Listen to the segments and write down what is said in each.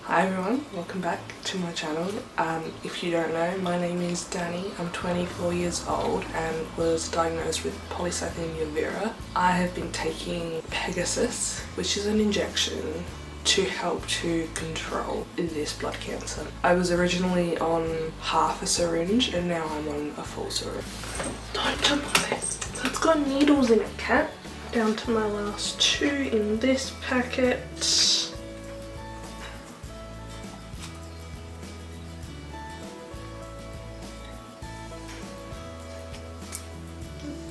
Hi everyone, welcome back to my channel. If you don't know, my name is Danny. I'm 24 years old and was diagnosed with Polycythemia Vera. I have been taking Pegasys, which is an injection to help to control this blood cancer. I was originally on half a syringe and now I'm on a full syringe. Don't jump on it. It's got needles in it, cat. Down to my last 2 in this packet.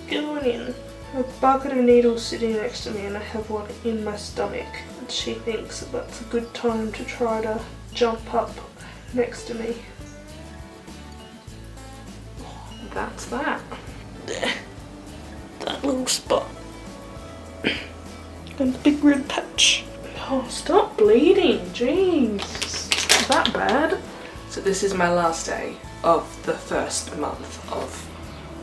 Going in. A bucket of needles sitting next to me and I have one in my stomach. And she thinks that that's a good time to try to jump up next to me. That's that. There. That little spot. And the big red patch. Oh, stop bleeding, jeez. Is that bad? So this is my last day of the first month of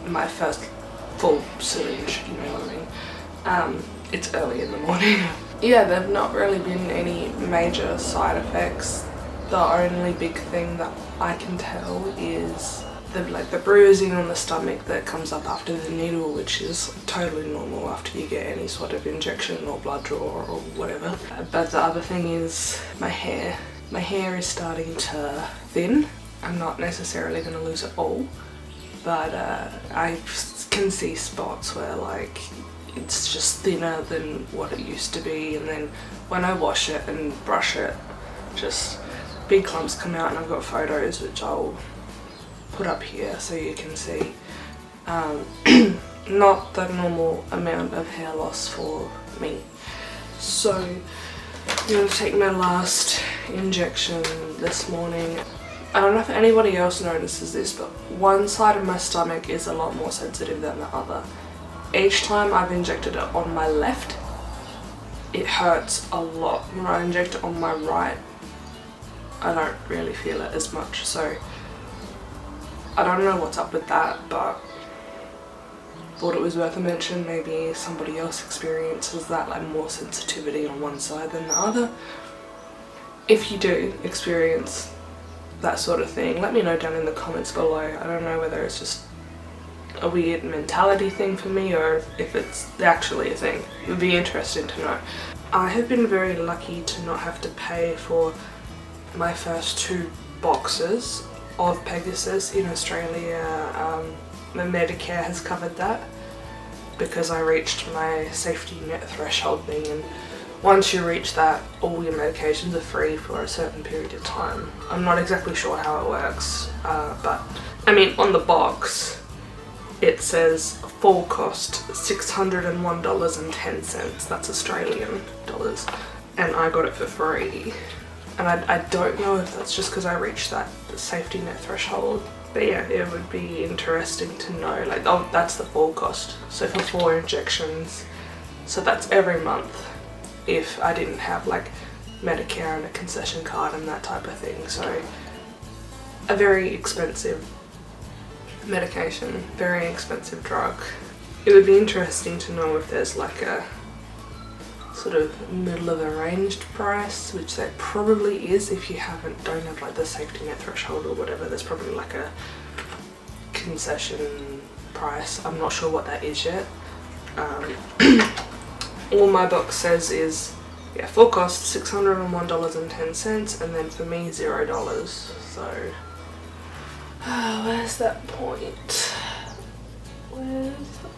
my first full syringe, you know what I mean. It's early in the morning. Yeah, there've not really been any major side effects. The only big thing that I can tell is the bruising on the stomach that comes up after the needle, which is totally normal after you get any sort of injection or blood draw or whatever. But the other thing is my hair. My hair is starting to thin. I'm not necessarily going to lose it all, but I can see spots where like it's just thinner than what it used to be, and then when I wash it and brush it, just big clumps come out, and I've got photos which I'll put up here so you can see. Not the normal amount of hair loss for me. So I'm going to take my last injection this morning. I don't know if anybody else notices this, but one side of my stomach is a lot more sensitive than the other. Each time I've injected it on my left, it hurts a lot. When I inject it on my right, I don't really feel it as much. So I don't know what's up with that, but thought it was worth a mention. Maybe somebody else experiences that, like more sensitivity on one side than the other. If you do experience that sort of thing, let me know down in the comments below. I don't know whether it's just a weird mentality thing for me or if it's actually a thing. It would be interesting to know. I have been very lucky to not have to pay for my first 2 boxes of Pegasys in Australia. My Medicare has covered that because I reached my safety net threshold thing, and once you reach that, all your medications are free for a certain period of time. I'm not exactly sure how it works, but I mean, on the box it says full cost $601.10. That's Australian dollars, and I got it for free. And I don't know if that's just because I reached that safety net threshold. But yeah, it would be interesting to know, like, oh, that's the full cost. So for 4 injections, so that's every month if I didn't have like Medicare and a concession card and that type of thing. So a very expensive medication, very expensive drug. It would be interesting to know if there's like a sort of middle of the ranged price, which there probably is. If you don't have like the safety net threshold or whatever, there's probably like a concession price. I'm not sure what that is yet. All my box says is, yeah, full cost $601.10, and then for me $0. So where's that point? Where's that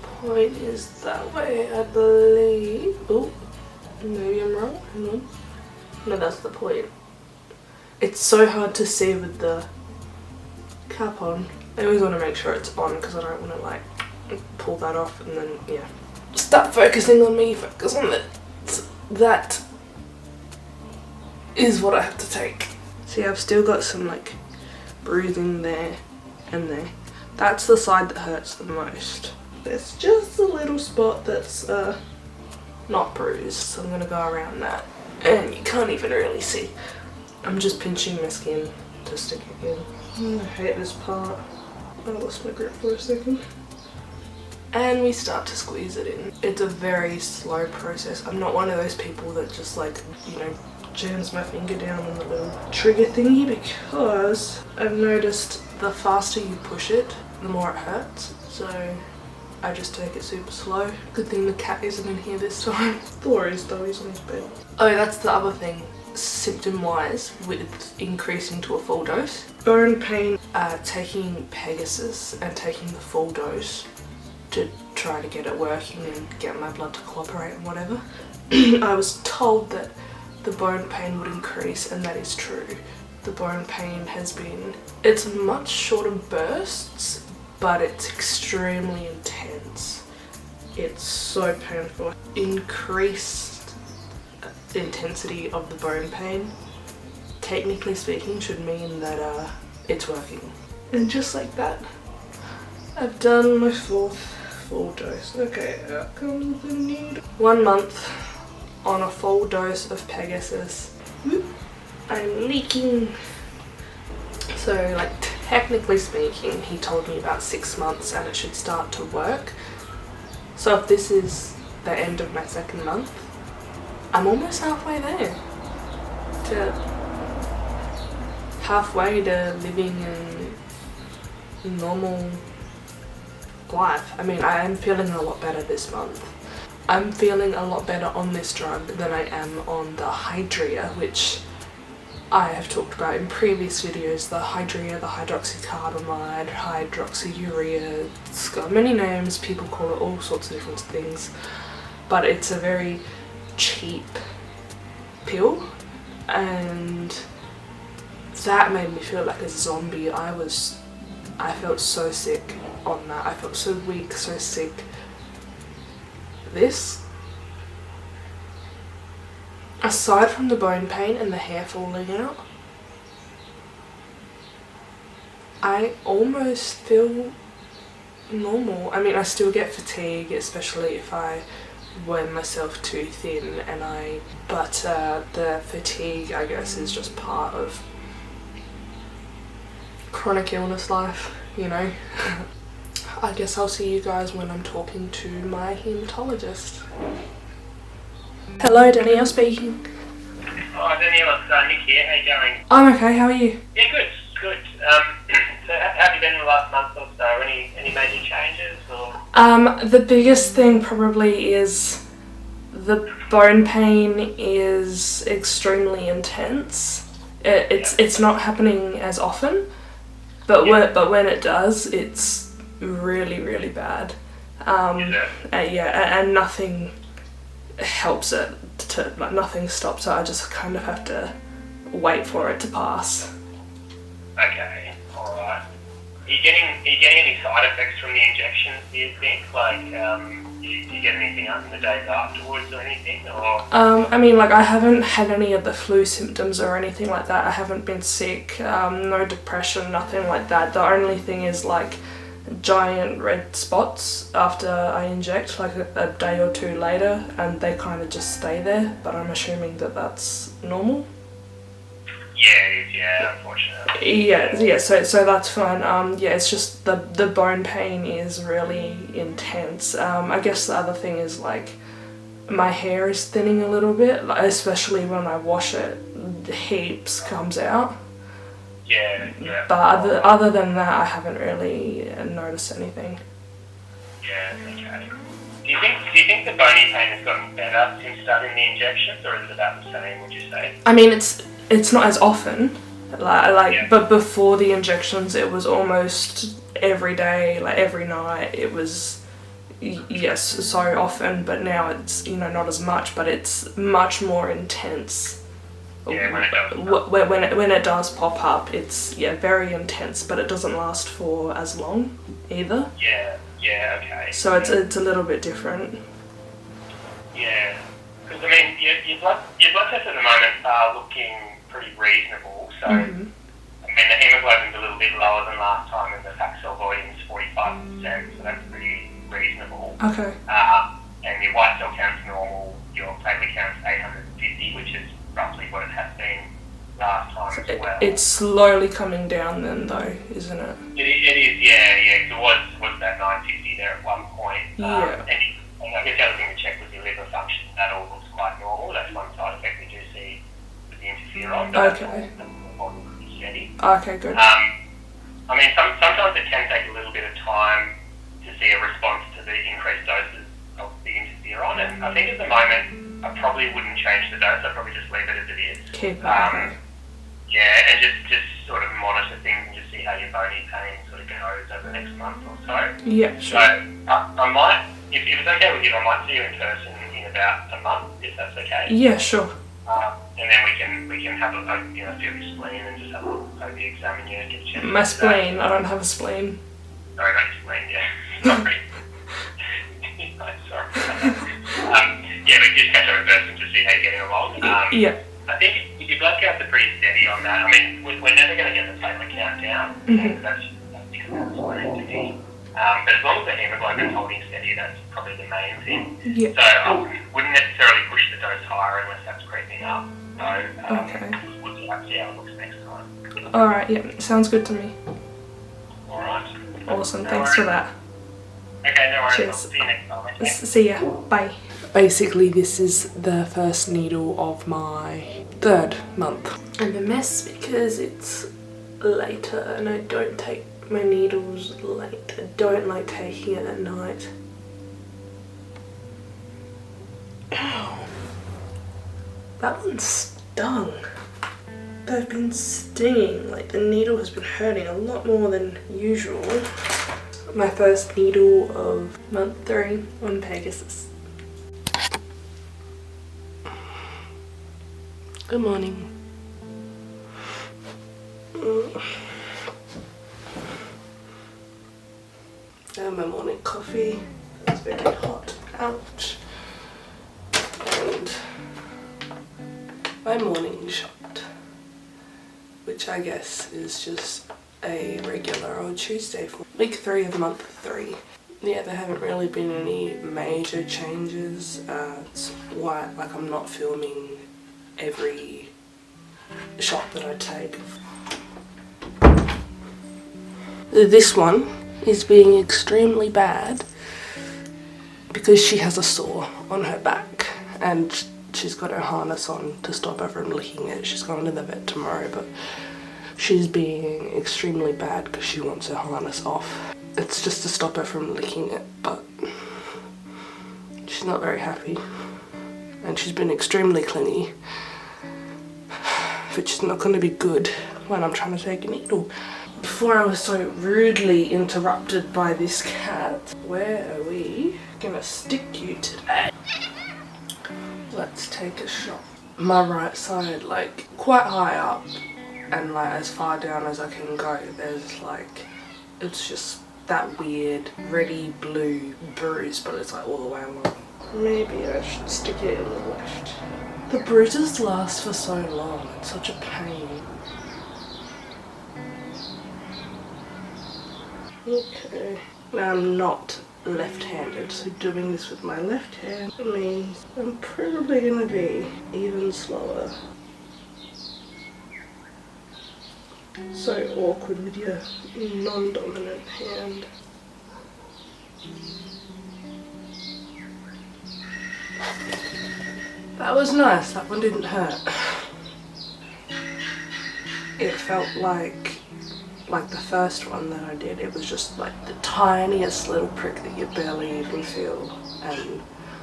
point? Is that way, I believe. Oh, maybe I'm wrong. Hang on. No, that's the point. It's so hard to see with the cap on. I always want to make sure it's on because I don't want to like pull that off and then, yeah. Stop focusing on me, focus on it. That is what I have to take. See, I've still got some like bruising there and there. That's the side that hurts the most. There's just a little spot that's not bruised, so I'm gonna go around that. And you can't even really see. I'm just pinching my skin to stick it in. I hate this part. I lost my grip for a second. And we start to squeeze it in. It's a very slow process. I'm not one of those people that just like, you know, jams my finger down on the little trigger thingy because I've noticed the faster you push it, the more it hurts. So I just take it super slow. Good thing the cat isn't in here this time. Thor is though, he's on his bed. Oh, that's the other thing. Symptom-wise, with increasing to a full dose. Bone pain, taking Pegasys and taking the full dose to try to get it working and get my blood to cooperate and whatever. I was told that the bone pain would increase, and that is true. The bone pain it's much shorter bursts, but it's extremely intense. It's so painful. Increased intensity of the bone pain, technically speaking, should mean that it's working. And just like that, I've done my 4th full dose. Okay, out comes the needle. 1 month on a full dose of Pegasys. I'm leaking. So, like, technically speaking, he told me about 6 months and it should start to work. So if this is the end of my 2nd month, I'm almost halfway there. Halfway to living a normal life. I mean, I am feeling a lot better this month. I'm feeling a lot better on this drug than I am on the Hydrea, which I have talked about in previous videos. The Hydrea, the hydroxycarbamide, hydroxyurea, it's got many names, people call it all sorts of different things, but it's a very cheap pill, and that made me feel like a zombie. I felt so sick on that. I felt so weak, so sick. This, aside from the bone pain and the hair falling out, I almost feel normal. I mean, I still get fatigue, especially if I wear myself too thin, but the fatigue, I guess, is just part of chronic illness life, you know. I guess I'll see you guys when I'm talking to my haematologist. Hello, Danielle speaking. Oh, Danielle, it's Nick here. How you going? I'm okay, how are you? Yeah, good, good. So how have you been in the last month or so? Any major changes or? The biggest thing probably is the bone pain is extremely intense. It's not happening as often, but when it does, it's really, really bad. And nothing helps it nothing stops it. I just kind of have to wait for it to pass. Okay, alright. Are you getting any side effects from the injections, do you think? Like, do you get anything up in the days afterwards or anything? Or? I mean, like, I haven't had any of the flu symptoms or anything like that. I haven't been sick, no depression, nothing like that. The only thing is, like, giant red spots after I inject, like a day or two later, and they kind of just stay there, but I'm assuming that that's normal. Yeah, it is, yeah, unfortunately. Yeah, so that's fine. Yeah, it's just the bone pain is really intense. I guess the other thing is, like, my hair is thinning a little bit, especially when I wash it, heaps comes out. Yeah. But other than that, I haven't really noticed anything. Yeah, okay. Do you think the bony pain has gotten better since starting the injections, or is it about the same, would you say? I mean, it's not as often, but before the injections it was almost every day, like every night. It was, yes, so often, but now it's, you know, not as much, but it's much more intense. Yeah, when it does pop up, it's, yeah, very intense, but it doesn't last for as long either. Yeah, okay. So it's a little bit different. Yeah, because I mean, your blood tests at the moment are looking pretty reasonable. So I mean, the hemoglobin's a little bit lower than last time, and the fat cell volume's 45%, so that's pretty reasonable. Okay. And your white cell count's normal. Your platelet count's 850, which is roughly what it has been last time as well. It's slowly coming down then, though, isn't it? It is, yeah. It was that 950 there at one point. Yeah. And I guess the other thing to check was your liver function. That all looks quite normal. That's one side effect we do see Okay. Pretty steady. Okay, good. I mean, sometimes it can take a little bit of time to see a response to the increased doses of the interferon, and I think at the moment I probably wouldn't change the dose. I'd probably just leave it as it is. Keep it. Okay. Yeah, and just sort of monitor things and just see how your bony pain sort of goes over the next month or so. Yeah, sure. So I might, if it's okay with you, I might see you in person in about a month, if that's okay. Yeah, sure. And then we can have a feel your spleen and just have a maybe examine you and get a chance. My spleen. I don't have a spleen. Sorry, not your spleen. Yeah. Sorry. Sorry. Yeah, but just catch up in person to see how you're getting along. Yeah. I think your blood counts are pretty steady on that. I mean, we're never going to get the platelet count down. Mm-hmm. That's spleen to me. But as long as the hemoglobin's holding steady, that's probably the main thing. Yeah. So I wouldn't necessarily push the dose higher unless that's creeping up. So Okay. we'll see how it looks next time. Alright, yeah, sounds good to me. Alright. Awesome, No thanks worries. for that. Okay, no worries. Cheers. I'll see you next time. Okay? See ya. Bye. Basically, this is the first needle of my 3rd month. I'm a mess because it's later and I don't take my needles late. I don't like taking it at night. Ow. That one stung. They've been stinging. Like, the needle has been hurting a lot more than usual. My first needle of month 3 on Pegasys. Good morning. I have my morning coffee. It's very hot out. And my morning shot, which I guess is just a regular old Tuesday for week 3 of month 3. Yeah, there haven't really been any major changes. It's why, like, I'm not filming every shot that I take. This one is being extremely bad because she has a sore on her back and she's got her harness on to stop her from licking it. She's going to the vet tomorrow, but she's being extremely bad because she wants her harness off. It's just to stop her from licking it, but she's not very happy. And she's been extremely clingy, which is not going to be good when I'm trying to take a needle. Before I was so rudely interrupted by this cat, where are we gonna stick you today? Let's take a shot. My right side, like, quite high up and like as far down as I can go, there's like, it's just that weird reddy blue bruise, but it's like all the way along. Maybe I should stick it in the left. The bruises last for so long, it's such a pain. Okay, now I'm not left-handed, so doing this with my left hand means I'm probably going to be even slower. So awkward with your non-dominant hand. That was nice, that one didn't hurt. It felt like the first one that I did, it was just like the tiniest little prick that you barely even feel. And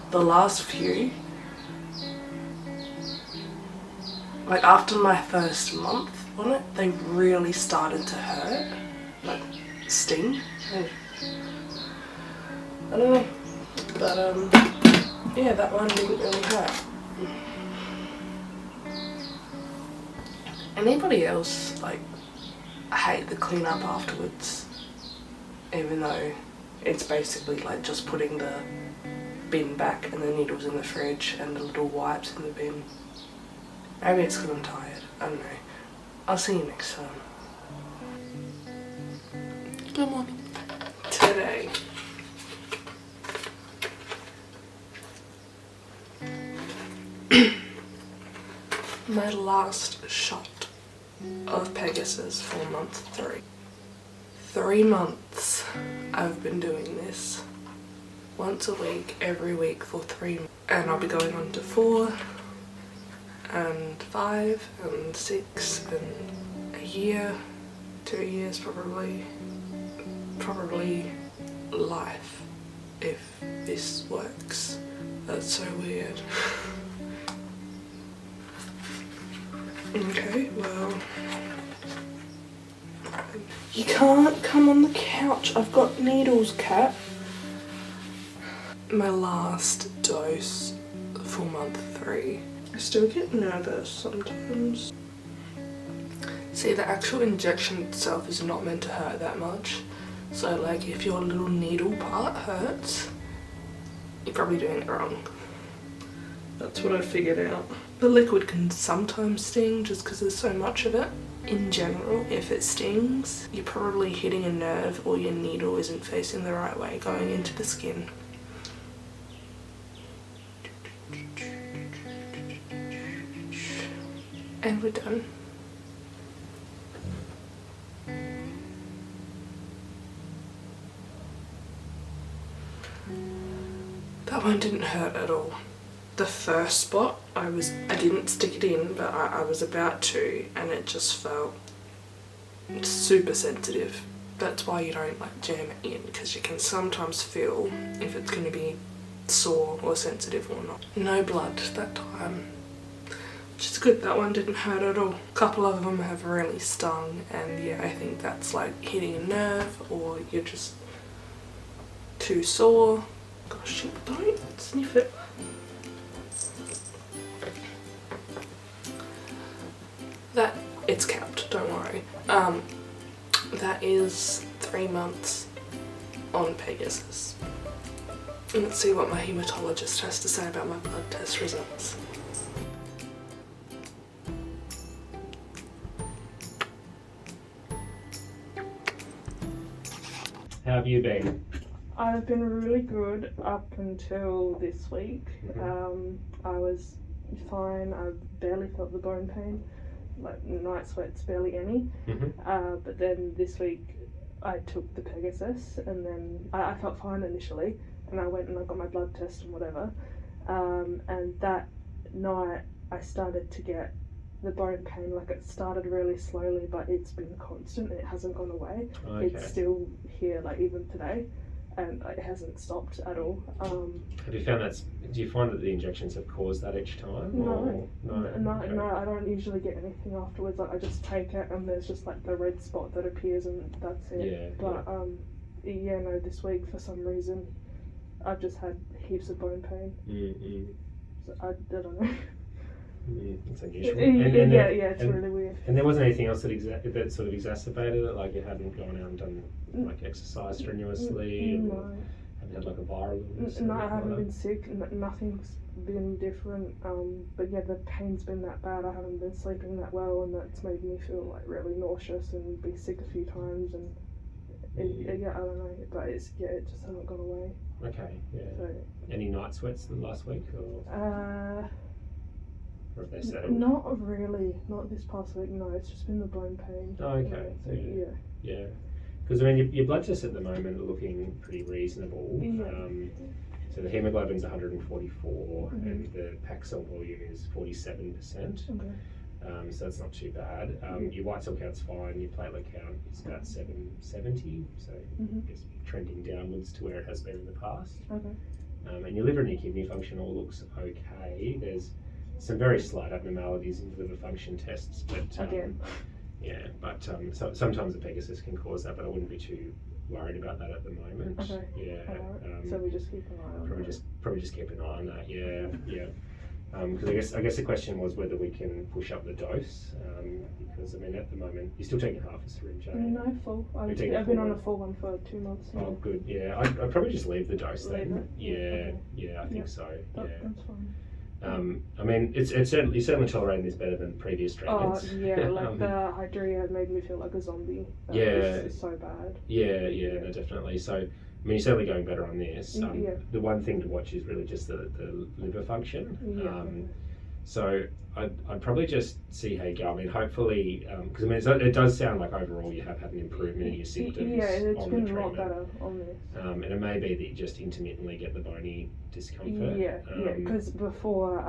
the last few, like after my first month on it, they really started to hurt, like sting. I don't know, but yeah, that one didn't really hurt. Anybody else, like, I hate the cleanup afterwards, even though it's basically like just putting the bin back and the needles in the fridge and the little wipes in the bin. Maybe it's because I'm tired, I don't know. I'll see you next time. Good morning. Today, my last shot of Pegasys for month 3. 3 months I've been doing this once a week, every week for 3 months, and I'll be going on to 4, and 5 and 6 and a year, 2 years probably life if this works. That's so weird. Okay, well, you can't come on the couch. I've got needles, cat. My last dose for month 3. I still get nervous sometimes. See, the actual injection itself is not meant to hurt that much. So like if your little needle part hurts, you're probably doing it wrong. That's what I figured out. The liquid can sometimes sting just because there's so much of it. In general, if it stings, you're probably hitting a nerve or your needle isn't facing the right way going into the skin. And we're done. That one didn't hurt at all. The first spot, I didn't stick it in, but I was about to, and it just felt super sensitive. That's why you don't like jam it in, because you can sometimes feel if it's going to be sore or sensitive or not. No blood that time, which is good. That one didn't hurt at all. A couple of them have really stung, and yeah, I think that's like hitting a nerve or you're just too sore. Gosh, don't sniff it. That, it's capped, don't worry. That is 3 months on Pegasys. And let's see what my haematologist has to say about my blood test results. How have you been? I've been really good up until this week. I was fine. I barely felt the bone pain. Like night sweats, barely any. But then this week I took the Pegasys, and then I felt fine initially, and I went and I got my blood test and whatever. And that night I started to get the bone pain. Like it started really slowly, but it's been constant. It hasn't gone away. Okay. It's still here, like even today, and it hasn't stopped at all. Have you found that? Do you find that the injections have caused that each time? No, Okay. no, I don't usually get anything afterwards. Like I just take it, and there's just like the red spot that appears, and that's it. Yeah. But yeah, no, this week for some reason I've just had heaps of bone pain. So I don't know. It's unusual. Yeah, it's really weird. And there wasn't anything else that sort of exacerbated it, like you hadn't gone out and done like exercise strenuously, No. or haven't had like a viral illness? No, I haven't been sick. Nothing's been different. But yeah, the pain's been that bad. I haven't been sleeping that well, and that's made me feel like really nauseous and be sick a few times. And yeah, I don't know, but it just hasn't gone away. Okay, yeah. So, any night sweats the last week, or have they settled? Not really. Not this past week. No, it's just been the bone pain. Oh, okay. So, yeah. Because I mean, your blood tests at the moment are looking pretty reasonable. Yeah. So the hemoglobin's 144, and the pack cell volume is 47%. Okay. So that's not too bad. Your white cell count's fine. Your platelet count is about 770, so it's trending downwards to where it has been in the past. Okay. And your liver and your kidney function all looks okay. There's some very slight abnormalities in liver function tests, but yeah, but so, sometimes the Pegasys can cause that, but I wouldn't be too worried about that at the moment. Okay. Yeah. Alright. So we just keep an eye on that. Probably just keep an eye on that. Yeah. Because I guess the question was whether we can push up the dose. Because I mean, at the moment you're still taking half a syringe. No, full. I've been on a full one for 2 months now. Oh, good. Yeah, I'd probably just leave the dose then. Leave it? Yeah, I think so. Yeah. That's fine. I mean, it's certainly you're certainly tolerating this better than previous treatments. Oh yeah, like the Hydrea made me feel like a zombie. It's so bad. Yeah, no, definitely. So, I mean, you're certainly going better on this. Yeah. The one thing to watch is really just the liver function. So I'd probably just see how you go. I mean, hopefully, because it does sound like overall you have had an improvement in your symptoms. Yeah, it's on been the a lot treatment. better on this. And it may be that you just intermittently get the bony discomfort. Yeah, because before,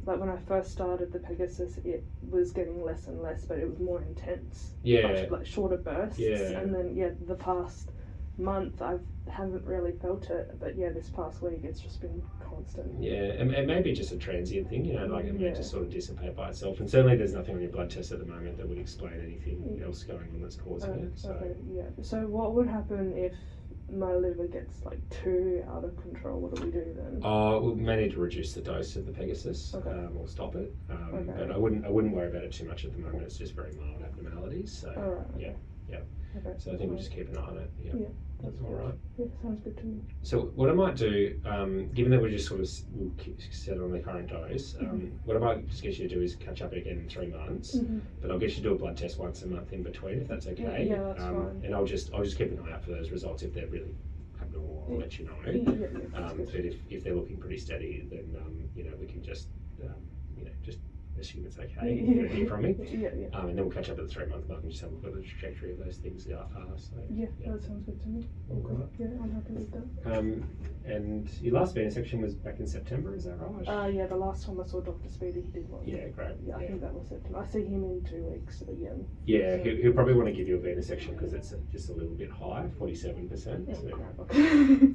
like when I first started the Pegasys, it was getting less and less, but it was more intense. Yeah. Like shorter bursts. Yeah. And then, the past month I haven't really felt it, but this past week it's just been constant. Yeah, and it may be just a transient thing, like it may just sort of dissipate by itself. And certainly there's nothing on your blood test at the moment that would explain anything else going on that's causing it. So. Okay, yeah. So what would happen if my liver gets like too out of control? What do we do then? We may need to reduce the dose of the Pegasys, or stop it. But I wouldn't worry about it too much at the moment. It's just very mild abnormalities. So Okay. Okay. So I think we'll just keep an eye on it. Yeah. That's all right. Yeah, sounds good to me. So what I might do, given that we're just sort of set on the current dose, what I might just get you to do is catch up again in 3 months. But I'll get you to do a blood test once a month in between, if that's okay. Yeah, that's fine. And I'll just keep an eye out for those results. If they're really abnormal, I'll let you know. But if they're looking pretty steady, then we can just assume it's okay. You're gonna hear from me. And then we'll catch up at the 3-month mark and just have a look at the trajectory of those things are. So that sounds good to me. All right. Yeah, I'm happy with that. And your last venous section was back in September, is that right? The last time I saw Dr. Speedy, he did one. Yeah, great. Yeah, I think that was September. I see him in 2 weeks again. Yeah, he'll probably want to give you a venous section because it's just a little bit high, 47%.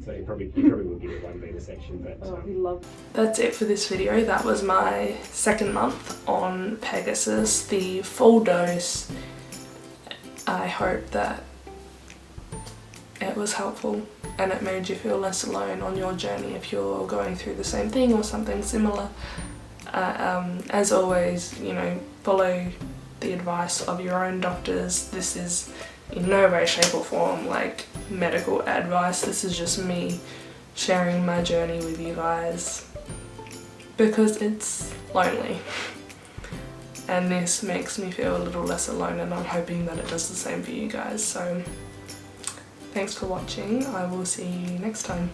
So he probably will give you one venous section. But he loved. That's it for this video. That was my 2nd month on Pegasys, the full dose. I hope that it was helpful and it made you feel less alone on your journey if you're going through the same thing or something similar. As always, follow the advice of your own doctors. This is in no way, shape or form like medical advice. This is just me sharing my journey with you guys because it's lonely. And this makes me feel a little less alone, and I'm hoping that it does the same for you guys. So thanks for watching. I will see you next time.